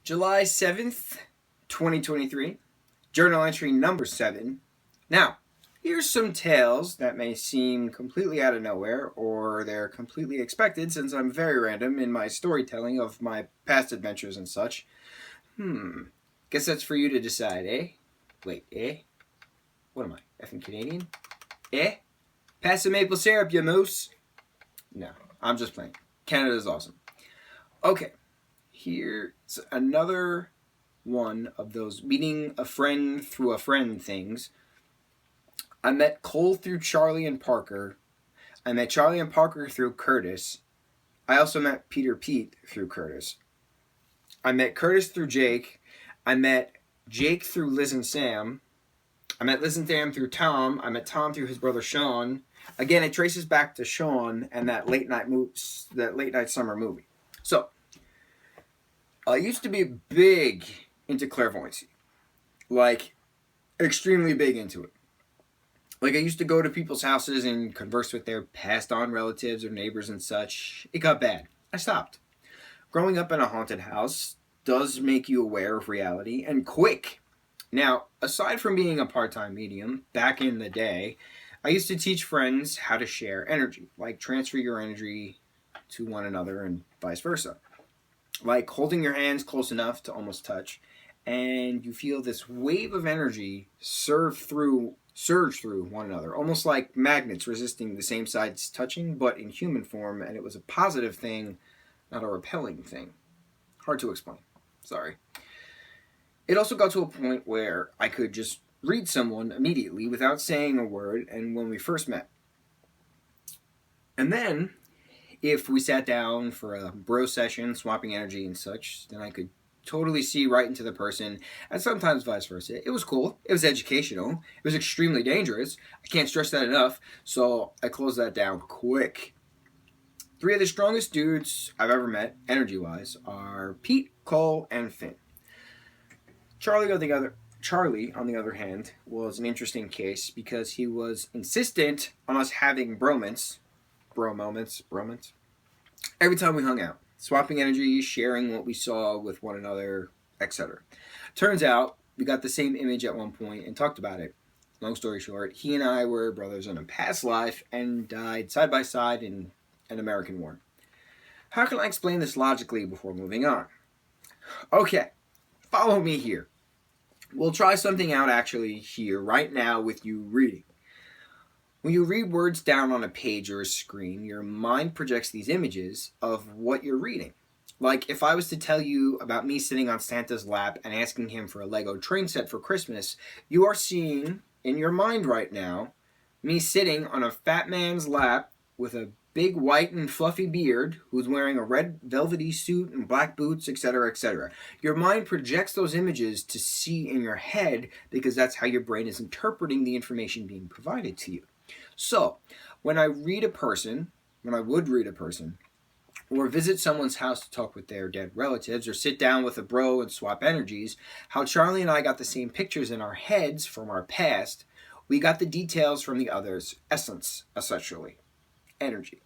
July 7th, 2023, journal entry number 7. Now, here's some tales that may seem completely out of nowhere, or they're completely expected since I'm very random in my storytelling of my past adventures and such. Guess that's for you to decide, eh? Wait, eh? What am I, effing Canadian? Eh? Pass the maple syrup, you moose! No, I'm just playing. Canada's awesome. Okay. Here's another one of those meeting a friend through a friend things. I met Cole through Charlie and Parker. I met Charlie and Parker through Curtis. I also met Pete through Curtis. I met Curtis through Jake. I met Jake through Liz and Sam. I met Liz and Sam through Tom. I met Tom through his brother Sean. Again, it traces back to Sean and that late night summer movie. So, I used to be big into clairvoyancy. Like, extremely big into it. Like, I used to go to people's houses and converse with their passed on relatives or neighbors and such. It got bad. I stopped. Growing up in a haunted house does make you aware of reality, and quick. Now, aside from being a part-time medium, back in the day, I used to teach friends how to share energy. Like, transfer your energy to one another and vice versa. Like holding your hands close enough to almost touch, and you feel this wave of energy surge through one another, almost like magnets resisting the same sides touching, but in human form, and it was a positive thing, not a repelling thing. Hard to explain. Sorry. It also got to a point where I could just read someone immediately without saying a word, and when we first met. And then if we sat down for a bro session, swapping energy and such, then I could totally see right into the person, and sometimes vice versa. It was cool. It was educational. It was extremely dangerous. I can't stress that enough, so I closed that down quick. 3 of the strongest dudes I've ever met, energy-wise, are Pete, Cole, and Finn. Charlie, on the other hand, was an interesting case because he was insistent on us having Broments, every time we hung out, swapping energy, sharing what we saw with one another, etc. Turns out we got the same image at one point and talked about it. Long story short, he and I were brothers in a past life and died side by side in an American war. How can I explain this logically before moving on? Okay, follow me here. We'll try something out actually here right now with you reading. When you read words down on a page or a screen, your mind projects these images of what you're reading. Like if I was to tell you about me sitting on Santa's lap and asking him for a Lego train set for Christmas, you are seeing in your mind right now me sitting on a fat man's lap with a big white and fluffy beard who's wearing a red velvety suit and black boots, etc., etc. Your mind projects those images to see in your head because that's how your brain is interpreting the information being provided to you. So, when I would read a person, or visit someone's house to talk with their dead relatives, or sit down with a bro and swap energies, how Charlie and I got the same pictures in our heads from our past, we got the details from the other's essence, essentially. Energy.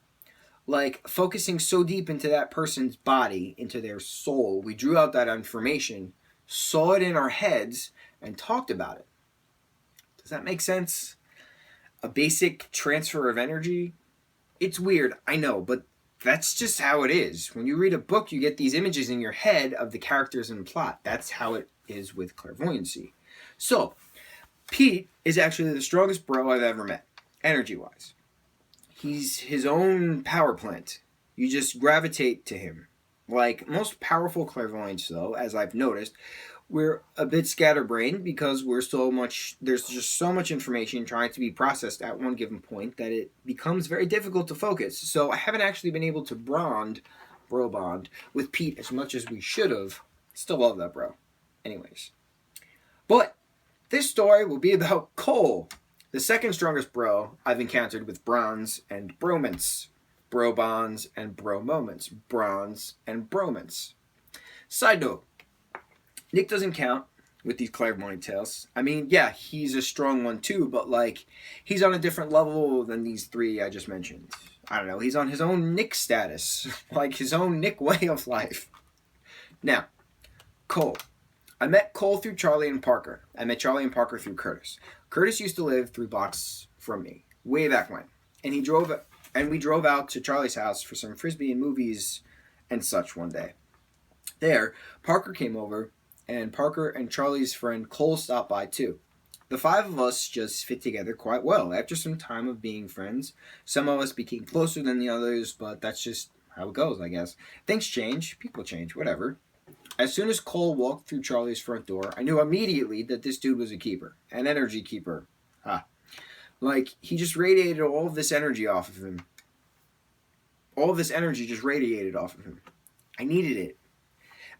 Like, focusing so deep into that person's body, into their soul, we drew out that information, saw it in our heads, and talked about it. Does that make sense? A basic transfer of energy? It's weird, I know, but that's just how it is. When you read a book, you get these images in your head of the characters and plot. That's how it is with clairvoyancy. So, Pete is actually the strongest bro I've ever met, energy-wise. He's his own power plant. You just gravitate to him. Like most powerful clairvoyants, though, as I've noticed, we're a bit scatterbrained because there's just so much information trying to be processed at one given point that it becomes very difficult to focus. So I haven't actually been able to bro bond with Pete as much as we should have. Still love that bro. Anyways. But this story will be about Cole, the second strongest bro I've encountered with bronze and broments. Bro bonds and bro moments. Bronze and broments. Side note. Nick doesn't count with these clairvoyant tales. I mean, yeah, he's a strong one too, but like, he's on a different level than these 3 I just mentioned. I don't know, he's on his own Nick status, like his own Nick way of life. Now, Cole. I met Cole through Charlie and Parker. I met Charlie and Parker through Curtis. Curtis used to live 3 blocks from me, way back when. And we drove out to Charlie's house for some frisbee and movies and such one day. There, Parker came over, and Parker and Charlie's friend Cole stopped by too. The 5 of us just fit together quite well. After some time of being friends, some of us became closer than the others, but that's just how it goes, I guess. Things change, people change, whatever. As soon as Cole walked through Charlie's front door, I knew immediately that this dude was a keeper, an energy keeper. Like, he just radiated all of this energy off of him. All of this energy just radiated off of him. I needed it.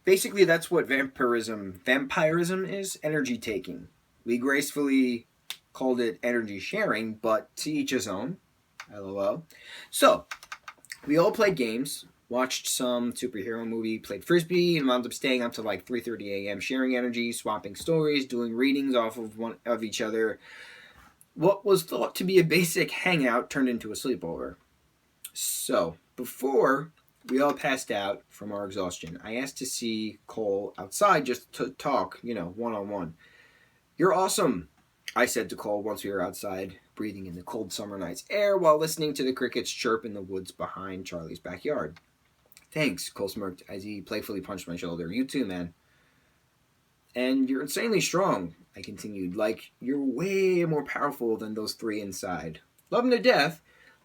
Basically, that's what vampirism is, energy taking. We gracefully called it energy sharing, but to each his own. LOL. So, we all played games, watched some superhero movie, played frisbee, and wound up staying up to like 3:30 a.m. sharing energy, swapping stories, doing readings off of each other. What was thought to be a basic hangout turned into a sleepover. So, before we all passed out from our exhaustion, I asked to see Cole outside just to talk, one-on-one. "You're awesome," I said to Cole once we were outside, breathing in the cold summer night's air while listening to the crickets chirp in the woods behind Charlie's backyard. "Thanks," Cole smirked as he playfully punched my shoulder. "You too, man." "And you're insanely strong," I continued. "Like, you're way more powerful than those 3 inside. Love them to death,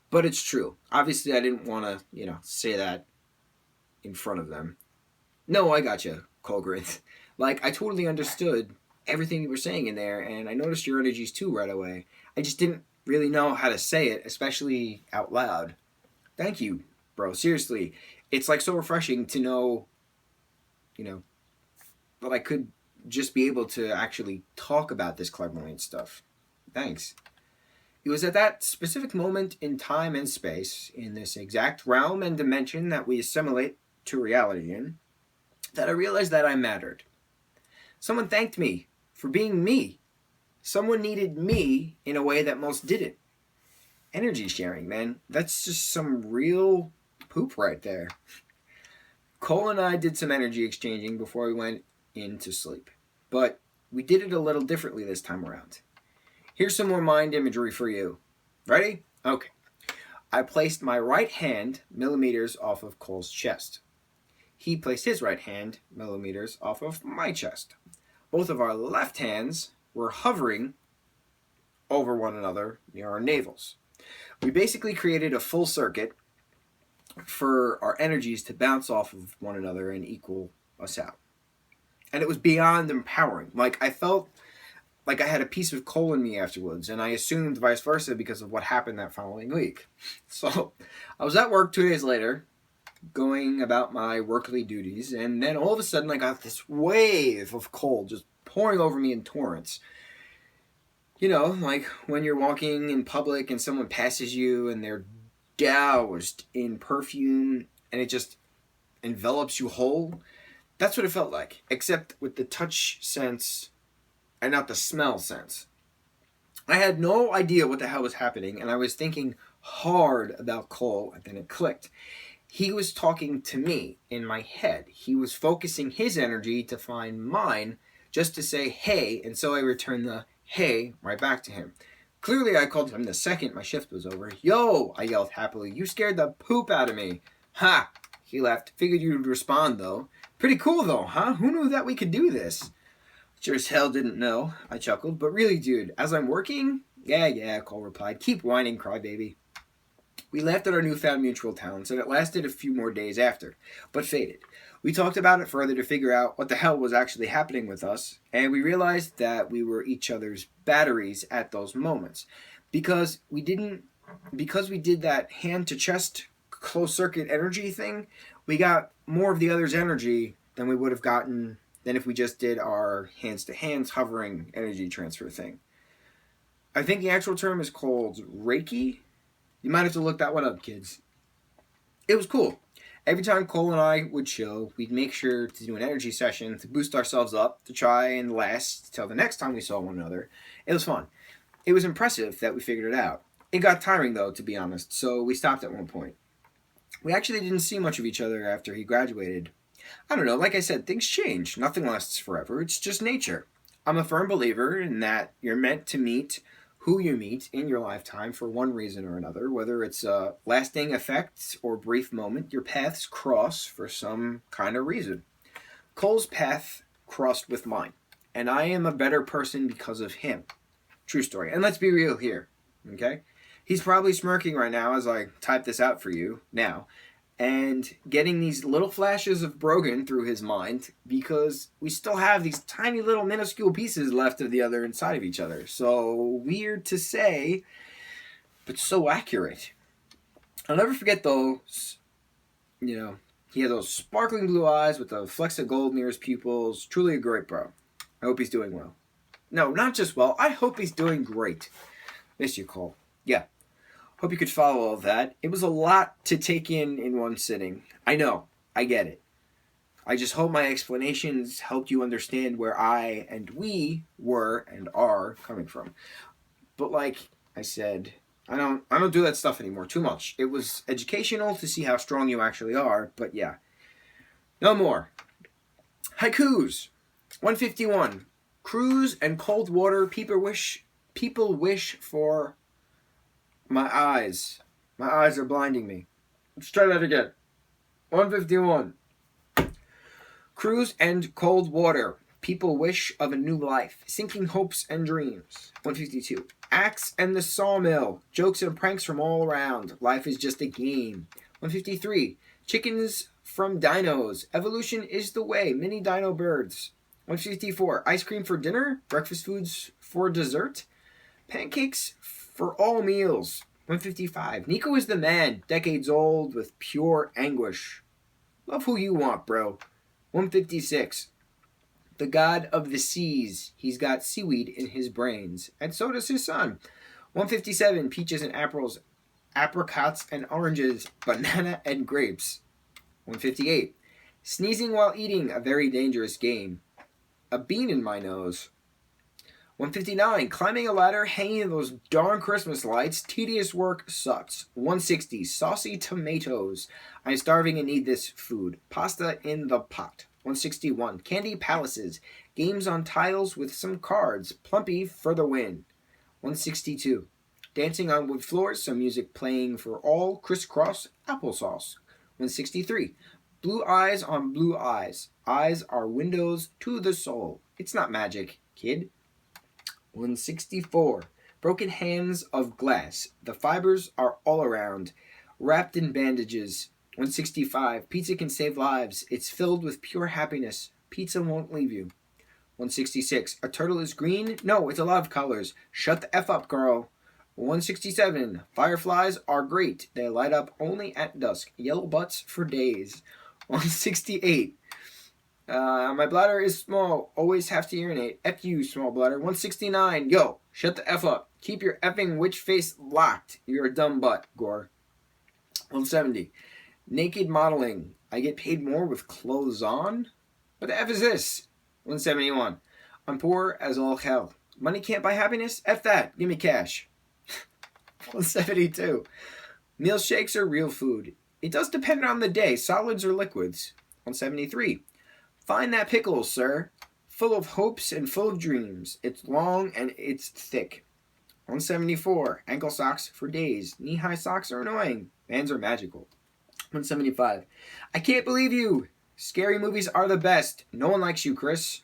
but it's true." Obviously, I didn't want to, say that in front of them. "No, I gotcha," Cole grinned. "Like, I totally understood everything you were saying in there, and I noticed your energies too right away. I just didn't really know how to say it, especially out loud." "Thank you, bro. Seriously. It's like so refreshing to know, that I could just be able to actually talk about this clairvoyant stuff. Thanks." It was at that specific moment in time and space, in this exact realm and dimension that we assimilate to reality in, that I realized that I mattered. Someone thanked me for being me. Someone needed me in a way that most didn't. Energy sharing, man. That's just some real poop right there. Cole and I did some energy exchanging before we went in to sleep. But we did it a little differently this time around. Here's some more mind imagery for you. Ready? Okay. I placed my right hand millimeters off of Cole's chest. He placed his right hand millimeters off of my chest. Both of our left hands were hovering over one another near our navels. We basically created a full circuit for our energies to bounce off of one another and equal us out. And it was beyond empowering. Like, I felt like I had a piece of Cole in me afterwards, and I assumed vice versa because of what happened that following week. So, I was at work 2 days later, going about my workly duties, and then all of a sudden I got this wave of Cole just pouring over me in torrents. Like when you're walking in public and someone passes you and they're doused in perfume and it just envelops you whole. That's what it felt like, except with the touch sense and not the smell sense. I had no idea what the hell was happening, and I was thinking hard about Cole, and then it clicked. He was talking to me in my head. He was focusing his energy to find mine just to say hey, and so I returned the hey right back to him. Clearly, I called him the second my shift was over. "Yo," I yelled happily, "you scared the poop out of me." "Ha!" He laughed. "Figured you'd respond, though. Pretty cool, though, huh? Who knew that we could do this?" "Sure as hell didn't know," I chuckled. "But really, dude, as I'm working?" Yeah, Cole replied. "Keep whining, crybaby." We laughed at our newfound mutual talents, and it lasted a few more days after, but faded. We talked about it further to figure out what the hell was actually happening with us, and we realized that we were each other's batteries at those moments. Because we did that hand-to-chest closed-circuit energy thing, we got more of the other's energy than we would have gotten than if we just did our hands-to-hands hovering energy transfer thing. I think the actual term is called Reiki. You might have to look that one up, kids. It was cool. Every time Cole and I would chill, we'd make sure to do an energy session to boost ourselves up, to try and last till the next time we saw one another. It was fun. It was impressive that we figured it out. It got tiring, though, to be honest, so we stopped at one point. We actually didn't see much of each other after he graduated. I don't know, like I said, things change. Nothing lasts forever. It's just nature. I'm a firm believer in that you're meant to meet who you meet in your lifetime for one reason or another, whether it's a lasting effect or brief moment, your paths cross for some kind of reason. Cole's path crossed with mine, and I am a better person because of him. True story. And let's be real here, okay? He's probably smirking right now as I type this out for you now, and getting these little flashes of Brogan through his mind because we still have these tiny little minuscule pieces left of the other inside of each other. So weird to say, but so accurate. I'll never forget those, he had those sparkling blue eyes with a flecks of gold near his pupils. Truly a great bro. I hope he's doing well. No, not just well. I hope he's doing great. Miss you, Cole. Yeah. Hope you could follow all that. It was a lot to take in one sitting. I know. I get it. I just hope my explanations helped you understand where I and we were and are coming from. But like I said, I don't do that stuff anymore. Too much. It was educational to see how strong you actually are, but yeah. No more. Haikus. 151. Cruise and cold water. People wish for my eyes. My eyes are blinding me. Let's try that again. 151. Cruise and cold water. People wish of a new life. Sinking hopes and dreams. 152. Axe and the sawmill. Jokes and pranks from all around. Life is just a game. 153. Chickens from dinos. Evolution is the way. Mini dino birds. 154. Ice cream for dinner. Breakfast foods for dessert. Pancakes for all meals. 155. Nico is the man. Decades old with pure anguish. Love who you want, bro. 156. The god of the seas. He's got seaweed in his brains. And so does his son. 157. Peaches and apples. Apricots and oranges. Banana and grapes. 158. Sneezing while eating. A very dangerous game. A bean in my nose. 159. Climbing a ladder, hanging those darn Christmas lights. Tedious work sucks. 160. Saucy tomatoes. I'm starving and need this food. Pasta in the pot. 161. Candy palaces. Games on tiles with some cards. Plumpy for the win. 162. Dancing on wood floors. Some music playing for all. Crisscross applesauce. 163. Blue eyes on blue eyes. Eyes are windows to the soul. It's not magic, kid. 164. Broken hands of glass. The fibers are all around. Wrapped in bandages. 165. Pizza can save lives. It's filled with pure happiness. Pizza won't leave you. 166. A turtle is green? No, it's a lot of colors. Shut the F up, girl. 167. Fireflies are great. They light up only at dusk. Yellow butts for days. 168. My bladder is small. Always have to urinate. F you, small bladder. 169. Yo, shut the F up. Keep your effing witch face locked. You're a dumb butt, Gore. 170. Naked modeling. I get paid more with clothes on? What the F is this? 171. I'm poor as all hell. Money can't buy happiness? F that. Give me cash. 172. Meal shakes are real food. It does depend on the day. Solids or liquids. 173. Find that pickle, sir. Full of hopes and full of dreams. It's long and it's thick. 174. Ankle socks for days. Knee-high socks are annoying. Vans are magical. 175. I can't believe you. Scary movies are the best. No one likes you, Chris.